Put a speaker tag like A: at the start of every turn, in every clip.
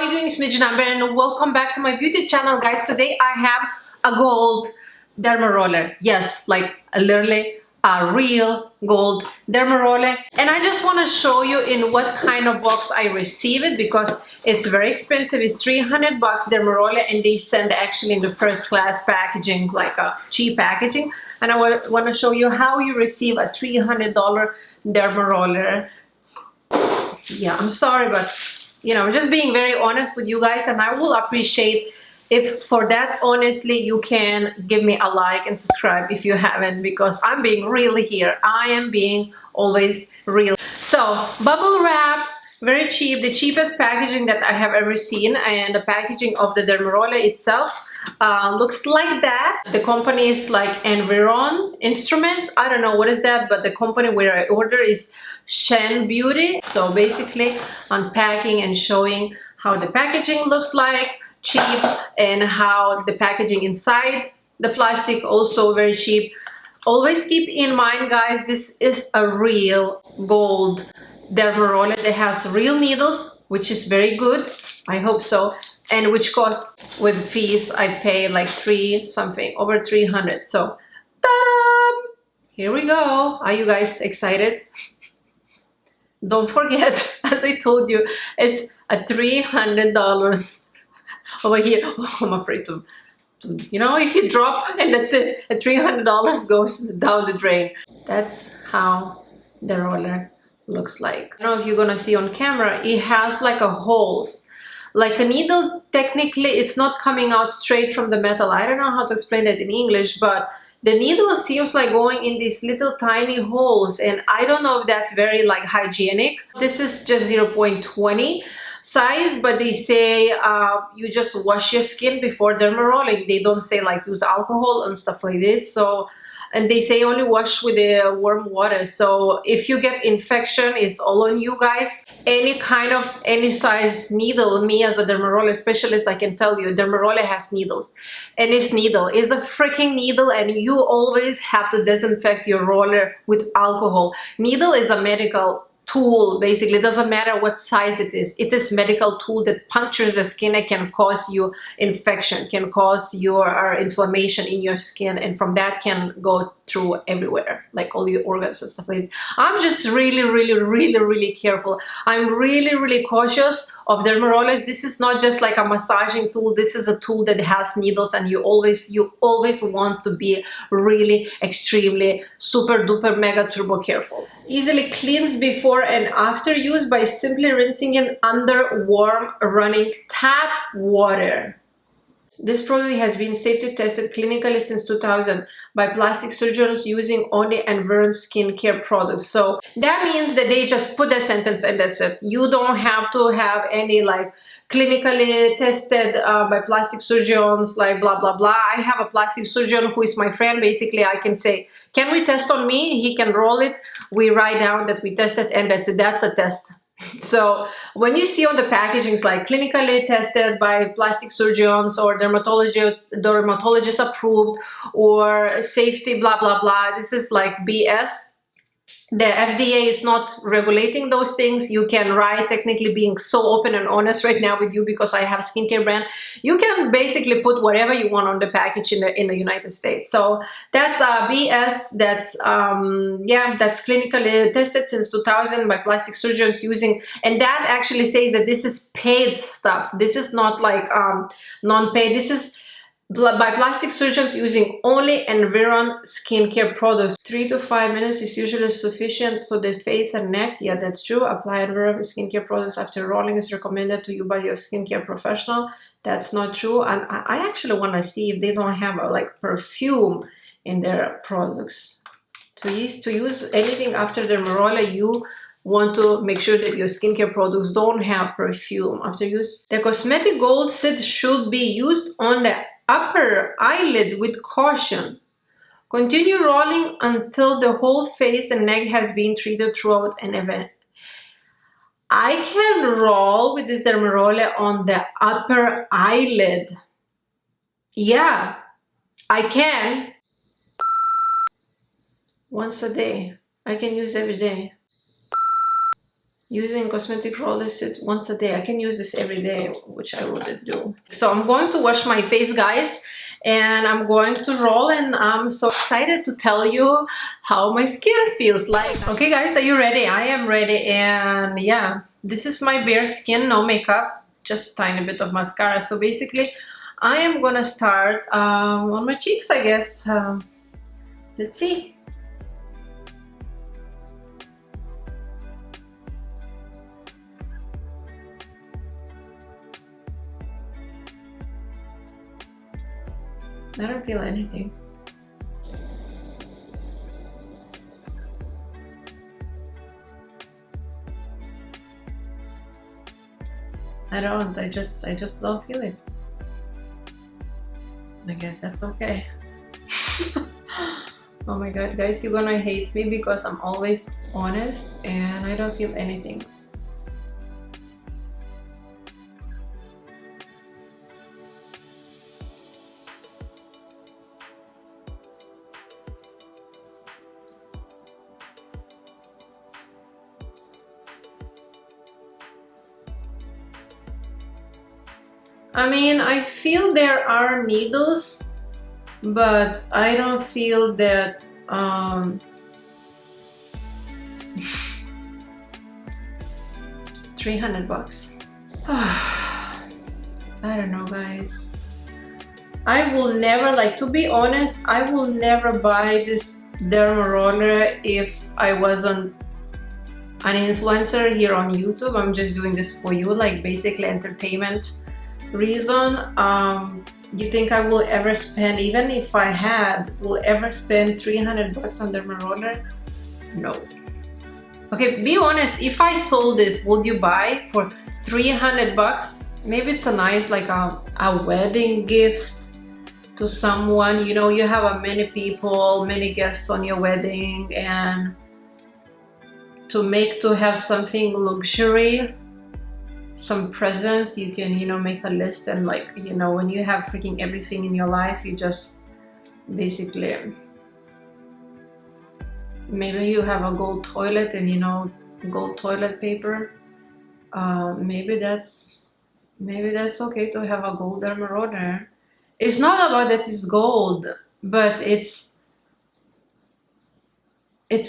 A: are you doing? It's me Number, and welcome back to my beauty channel, guys. Today I have a gold Dermaroller. Yes, like literally a real gold Dermaroller. And I just want to show you in what kind of box I receive it, because it's very expensive. It's 300 bucks Dermaroller, and they send actually in the first class packaging, like a cheap packaging. And I want to show you how you receive a $300 Dermaroller. Yeah, I'm sorry, but you know, just being very honest with you guys, and I will appreciate if for that honestly you can give me a like and subscribe if you haven't, because I'm being really here. I am being always real. So bubble wrap, very cheap, the cheapest packaging that I have ever seen, and the packaging of the Dermaroller itself looks like that. The company is like Environ Instruments. I don't know what is that, but the company where I order is Shen Beauty. So basically unpacking and showing how the packaging looks like, cheap, and how the packaging inside the plastic also very cheap. Always keep in mind, guys, this is a real gold Dermaroller that has real needles, which is very good, I hope so, and which costs, with fees I pay like over 300. So ta-da! Here we go. Are you guys excited? Don't forget, as I told you, it's a $300 over here. Oh, I'm afraid to, you know, if you drop and that's it, a $300 goes down the drain. That's how the roller looks like. I don't know if you're gonna see on camera, it has like a holes. Like a needle, technically it's not coming out straight from the metal. I don't know how to explain it in English, but the needle seems like going in these little tiny holes, and I don't know if that's very like hygienic. This is just 0.20 size, but they say you just wash your skin before dermarolling. They don't say like use alcohol and stuff like this. So, and they say only wash with the warm water. So if you get infection, it's all on you guys. Any size needle, me as a Dermaroller specialist, I can tell you, Dermaroller has needles. And this needle is a freaking needle, and you always have to disinfect your roller with alcohol. Needle is a medical tool, basically. It doesn't matter what size it is. It is medical tool that punctures the skin and can cause you infection, can cause your inflammation in your skin, and from that can go through everywhere, like all your organs and stuff like this. I'm just really careful. I'm really cautious of Dermarollers. This is not just like a massaging tool. This is a tool that has needles, and you always want to be really extremely super duper mega turbo careful. Easily cleans before and after use by simply rinsing it under warm running tap water. This product has been safety tested clinically since 2000 by plastic surgeons using only Environ skincare products. So that means that they just put a sentence and that's it. You don't have to have any like clinically tested by plastic surgeons, like blah blah blah. I have a plastic surgeon who is my friend. Basically, I can say, can we test on me? He can roll it. We write down that we tested, and that's it. That's a test. So when you see on the packagings like clinically tested by plastic surgeons or dermatologist approved or safety blah blah blah, this is like BS. The FDA is not regulating those things. You can write, technically being so open and honest right now with you, because I have a skincare brand, you can basically put whatever you want on the package in the United States. So that's BS. That's yeah, that's clinically tested since 2000 by plastic surgeons using, and that actually says that this is paid stuff. This is not like non-paid. This is by plastic surgeons using only Environ skincare products. 3 to 5 minutes is usually sufficient for the face and neck. Yeah, that's true. Apply Environ skincare products after rolling is recommended to you by your skincare professional. That's not true. And I actually want to see if they don't have like perfume in their products. To use anything after Dermaroller, you want to make sure that your skincare products don't have perfume after use. The cosmetic gold set should be used on the upper eyelid with caution. Continue rolling until the whole face and neck has been treated throughout an event. I can roll with this Dermaroller on the upper eyelid. Yeah, I can. Once a day. I can use every day. Using cosmetic rollers once a day. I can use this every day, which I wouldn't do. So I'm going to wash my face, guys, and I'm going to roll, and I'm so excited to tell you how my skin feels like. Okay guys, are you ready? I am ready, and yeah, this is my bare skin, no makeup, just tiny bit of mascara. So basically I am gonna start on my cheeks, I guess. Let's see. I don't feel anything. I don't. I just don't feel it. I guess that's okay. Oh my god, guys, you're gonna hate me because I'm always honest and I don't feel anything. I mean, I feel there are needles, but I don't feel that $300. I don't know, guys. I will never, like, to be honest, I will never buy this Dermaroller if I wasn't an influencer here on YouTube. I'm just doing this for you, like basically entertainment reason. You think I will ever spend, even if I had, will ever spend $300 on Dermaroller? No. Okay, be honest, if I sold this, would you buy for $300? Maybe it's a nice, like a wedding gift to someone. You know, you have many people, many guests on your wedding, and to have something luxury, some presents, you can, you know, make a list, and like, you know, when you have freaking everything in your life, you just basically, maybe you have a gold toilet and, you know, gold toilet paper. Maybe that's okay to have a gold Dermaroller. It's not about that it's gold, but it's a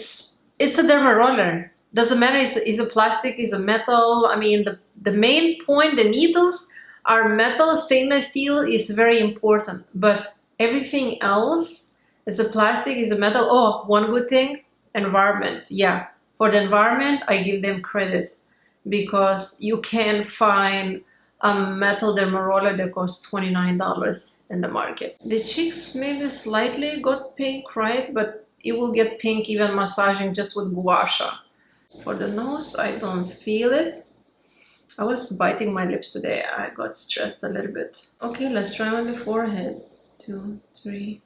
A: Dermaroller. Doesn't matter, is a plastic, is a metal. I mean, the main point, the needles are metal, stainless steel is very important, but everything else is a plastic, is a metal. Oh, one good thing, environment. Yeah, for the environment, I give them credit, because you can find a metal Dermaroller that costs $29 in the market. The cheeks maybe slightly got pink, right? But it will get pink even massaging just with gua sha. For the nose, I don't feel it. I was biting my lips today. I got stressed a little bit. Okay, let's try on the forehead. 2, 3,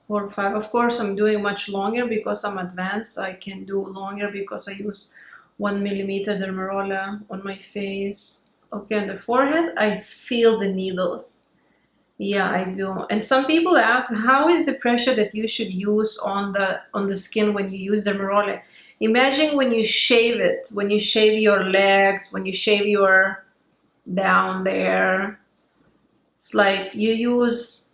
A: 4, 5. Of course, I'm doing much longer because I'm advanced. I can do longer because I use 1mm Dermaroller on my face. Okay, on the forehead, I feel the needles. Yeah, I do. And some people ask, how is the pressure that you should use on the skin when you use Dermaroller? Imagine when you shave it, when you shave your legs, when you shave your down there. It's like you use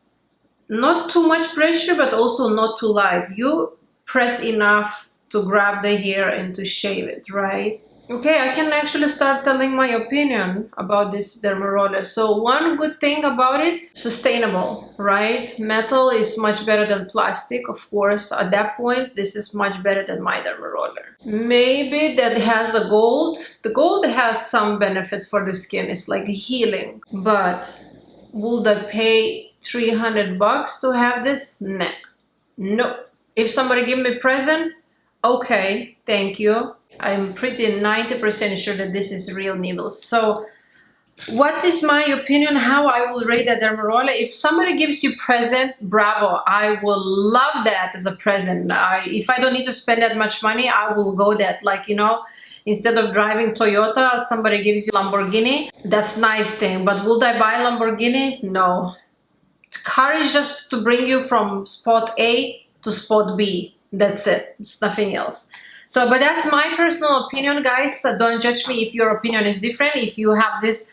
A: not too much pressure, but also not too light. You press enough to grab the hair and to shave it, right? Okay, I can actually start telling my opinion about this Dermaroller. So one good thing about it, sustainable, right? Metal is much better than plastic, of course. At that point, this is much better than my Dermaroller. Maybe that has a gold. The gold has some benefits for the skin. It's like healing. But would I pay $300 to have this? Nah. No. If somebody give me a present, okay, thank you. I'm pretty 90% sure that this is real needles. So what is my opinion, how I will rate a Dermaroller? If somebody gives you present, bravo, I will love that as a present. If I don't need to spend that much money, I will go that, like, you know, instead of driving Toyota, somebody gives you Lamborghini. That's nice thing, but would I buy Lamborghini? No. Car is just to bring you from spot A to spot B. That's it. It's nothing else. So, but that's my personal opinion, guys. So don't judge me if your opinion is different. If you have this,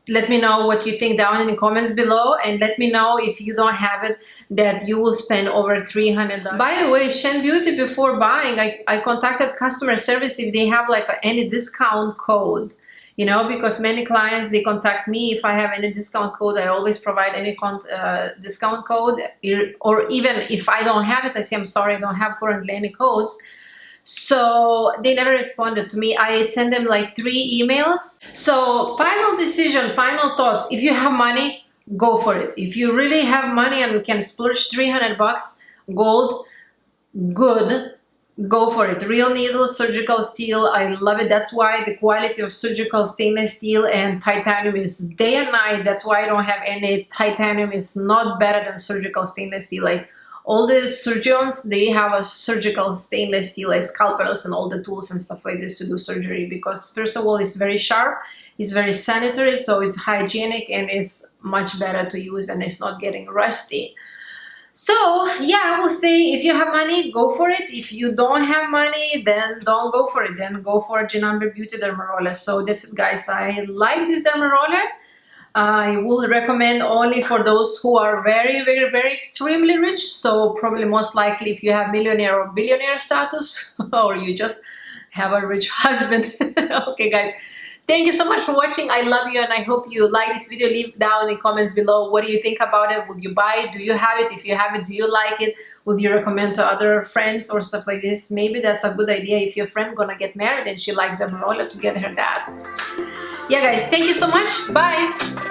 A: let me know what you think down in the comments below, and let me know if you don't have it, that you will spend over $300. By the way, Shen Beauty, before buying, I contacted customer service if they have like any discount code. You know, because many clients, they contact me if I have any discount code. I always provide any discount code, or even if I don't have it, I say, I'm sorry, I don't have currently any codes. So they never responded to me. I sent them like 3 emails. So final decision, final thoughts. If you have money, go for it. If you really have money and you can splurge 300 bucks gold, good, go for it. Real needles, surgical steel, I love it. That's why the quality of surgical stainless steel and titanium is day and night. That's why I don't have any. Titanium is not better than surgical stainless steel. Like all the surgeons, they have a surgical stainless steel, like scalpels and all the tools and stuff like this to do surgery, because first of all, it's very sharp, it's very sanitary, so it's hygienic and it's much better to use, and it's not getting rusty. So yeah, I will say, if you have money, go for it. If you don't have money, then don't go for it. Then go for Genumber Beauty Dermaroller. So that's it, guys. I like this Dermaroller. I will recommend only for those who are very, very, very extremely rich. So probably most likely if you have millionaire or billionaire status, or you just have a rich husband. Okay, guys. Thank you so much for watching. I love you, and I hope you like this video. Leave down in the comments below, what do you think about it? Would you buy it? Do you have it? If you have it, do you like it? Would you recommend to other friends or stuff like this? Maybe that's a good idea if your friend gonna get married and she likes Dermaroller, to get her that. Yeah, guys, thank you so much. Bye.